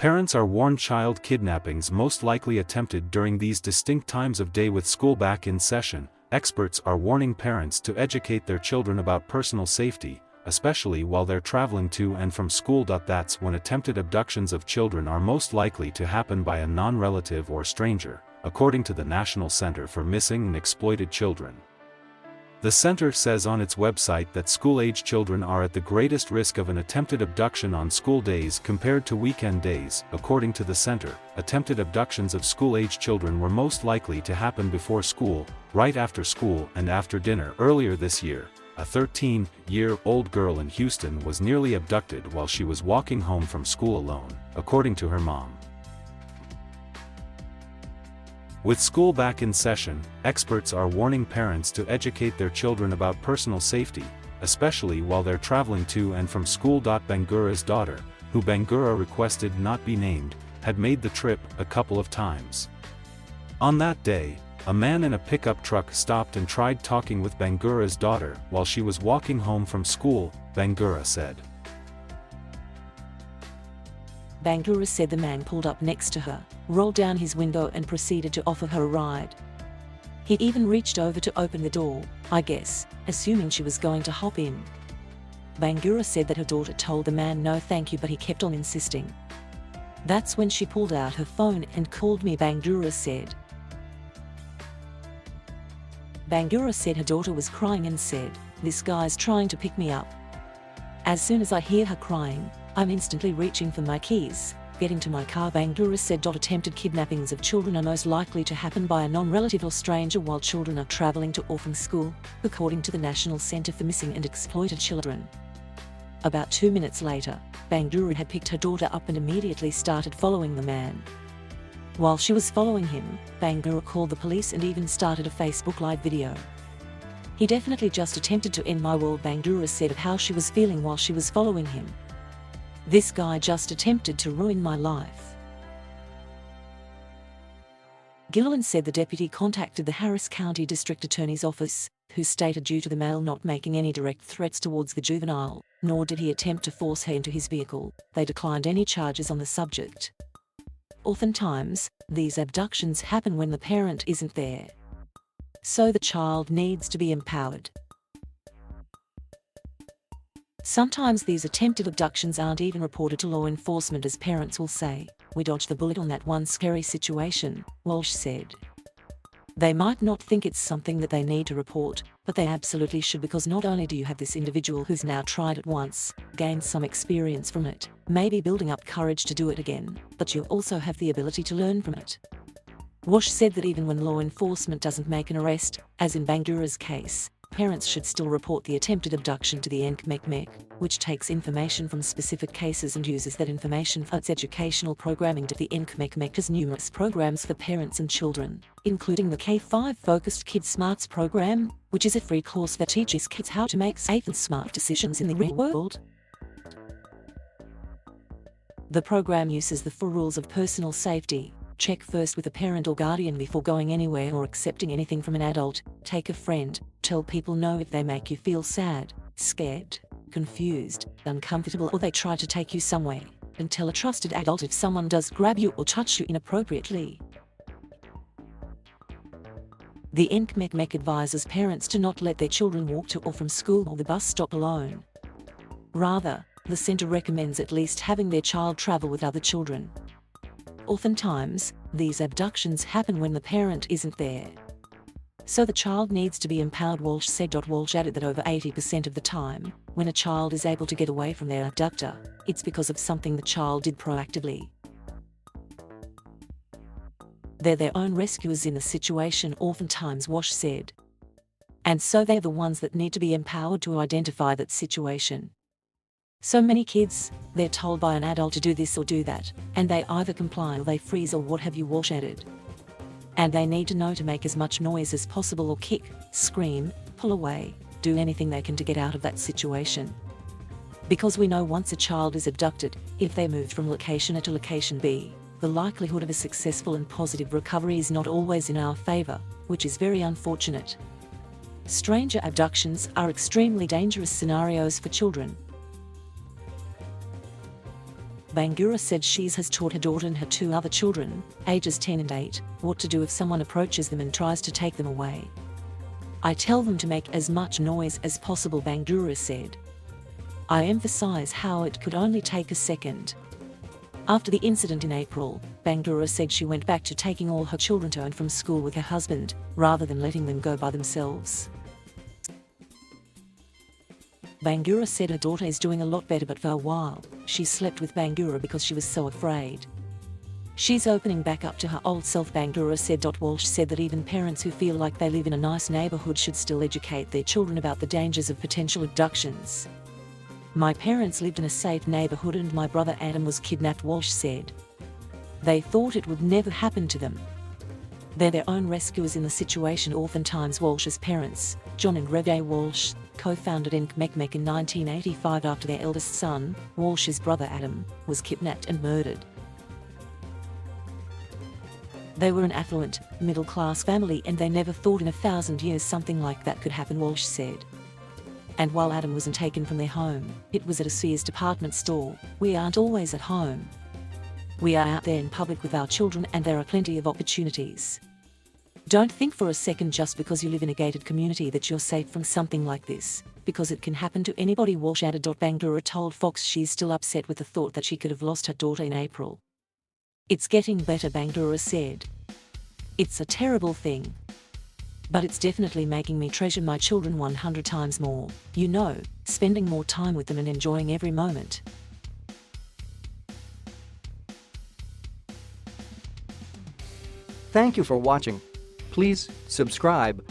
Parents are warned child kidnappings most likely attempted during these distinct times of day with school back in session. Experts are warning parents to educate their children about personal safety, especially while they're traveling to and from school. That's when attempted abductions of children are most likely to happen by a non-relative or stranger, according to the National Center for Missing and Exploited Children. The center says on its website that school-age children are at the greatest risk of an attempted abduction on school days compared to weekend days. According to the center, attempted abductions of school-age children were most likely to happen before school, right after school, and after dinner. Earlier this year, a 13-year-old girl in Houston was nearly abducted while she was walking home from school alone, according to her mom. With school back in session, experts are warning parents to educate their children about personal safety, especially while they're traveling to and from school. Bangura's daughter, who Bangura requested not be named, had made the trip a couple of times. On that day, a man in a pickup truck stopped and tried talking with Bangura's daughter while she was walking home from school, Bangura said. Bangura said the man pulled up next to her, rolled down his window and proceeded to offer her a ride. He even reached over to open the door, I guess, assuming she was going to hop in. Bangura said that her daughter told the man no thank you, but he kept on insisting. That's when she pulled out her phone and called me, Bangura said. Bangura said her daughter was crying and said, "This guy's trying to pick me up." As soon as I hear her crying, I'm instantly reaching for my keys, getting to my car. Bangura said attempted kidnappings of children are most likely to happen by a non-relative or stranger while children are traveling to or from school, according to the National Center for Missing and Exploited Children. About 2 minutes later, Bangura had picked her daughter up and immediately started following the man. While she was following him, Bangura called the police and even started a Facebook Live video. "He definitely just attempted to end my world," Bangura said of how she was feeling while she was following him. "This guy just attempted to ruin my life." Gilliland said the deputy contacted the Harris County District Attorney's Office, who stated due to the male not making any direct threats towards the juvenile, nor did he attempt to force her into his vehicle, they declined any charges on the subject. Oftentimes, these abductions happen when the parent isn't there. So the child needs to be empowered. Sometimes these attempted abductions aren't even reported to law enforcement, as parents will say, "We dodged the bullet on that one scary situation," Walsh said. They might not think it's something that they need to report, but they absolutely should, because not only do you have this individual who's now tried it once, gained some experience from it, maybe building up courage to do it again, but you also have the ability to learn from it. Walsh said that even when law enforcement doesn't make an arrest, as in Bangura's case, parents should still report the attempted abduction to the NCMEC, which takes information from specific cases and uses that information for its educational programming. The NCMEC has numerous programs for parents and children, including the K-5 Focused Kid Smarts program, which is a free course that teaches kids how to make safe and smart decisions in the real world. The program uses the 4 rules of personal safety. Check first with a parent or guardian before going anywhere or accepting anything from an adult. Take a friend. Tell people no if they make you feel sad, scared, confused, uncomfortable, or they try to take you somewhere. And tell a trusted adult if someone does grab you or touch you inappropriately. The NCMEC advises parents to not let their children walk to or from school or the bus stop alone. Rather, the center recommends at least having their child travel with other children. Oftentimes, these abductions happen when the parent isn't there. So the child needs to be empowered, Walsh said. Walsh added that over 80% of the time, when a child is able to get away from their abductor, it's because of something the child did proactively. They're their own rescuers in the situation, oftentimes, Walsh said. And so they're the ones that need to be empowered to identify that situation. So many kids, they're told by an adult to do this or do that, and they either comply or they freeze or what have you, Walsh added. And they need to know to make as much noise as possible or kick, scream, pull away, do anything they can to get out of that situation. Because we know once a child is abducted, if they moved from location A to location B, the likelihood of a successful and positive recovery is not always in our favor, which is very unfortunate. Stranger abductions are extremely dangerous scenarios for children. Bangura said she has taught her daughter and her 2 other children, ages 10 and 8, what to do if someone approaches them and tries to take them away. I tell them to make as much noise as possible, Bangura said. I emphasize how it could only take a second. After the incident in April, Bangura said she went back to taking all her children to and from school with her husband, rather than letting them go by themselves. Bangura said her daughter is doing a lot better, but for a while, she slept with Bangura because she was so afraid. She's opening back up to her old self, Bangura said. Walsh said that even parents who feel like they live in a nice neighborhood should still educate their children about the dangers of potential abductions. My parents lived in a safe neighborhood and my brother Adam was kidnapped, Walsh said. They thought it would never happen to them. They're their own rescuers in the situation. Oftentimes Walsh's parents, John and Reve Walsh, co-founded NCMECMEC in 1985 after their eldest son, Walsh's brother Adam, was kidnapped and murdered. They were an affluent, middle-class family and they never thought in 1,000 years something like that could happen, Walsh said. And while Adam wasn't taken from their home, it was at a Sears department store. We aren't always at home. We are out there in public with our children and there are plenty of opportunities. Don't think for a second just because you live in a gated community that you're safe from something like this, because it can happen to anybody, Walsh added. Bangura told Fox she's still upset with the thought that she could have lost her daughter in April. It's getting better, Bangura said. It's a terrible thing. But it's definitely making me treasure my children 100 times more, spending more time with them and enjoying every moment. Thank you for watching. Please subscribe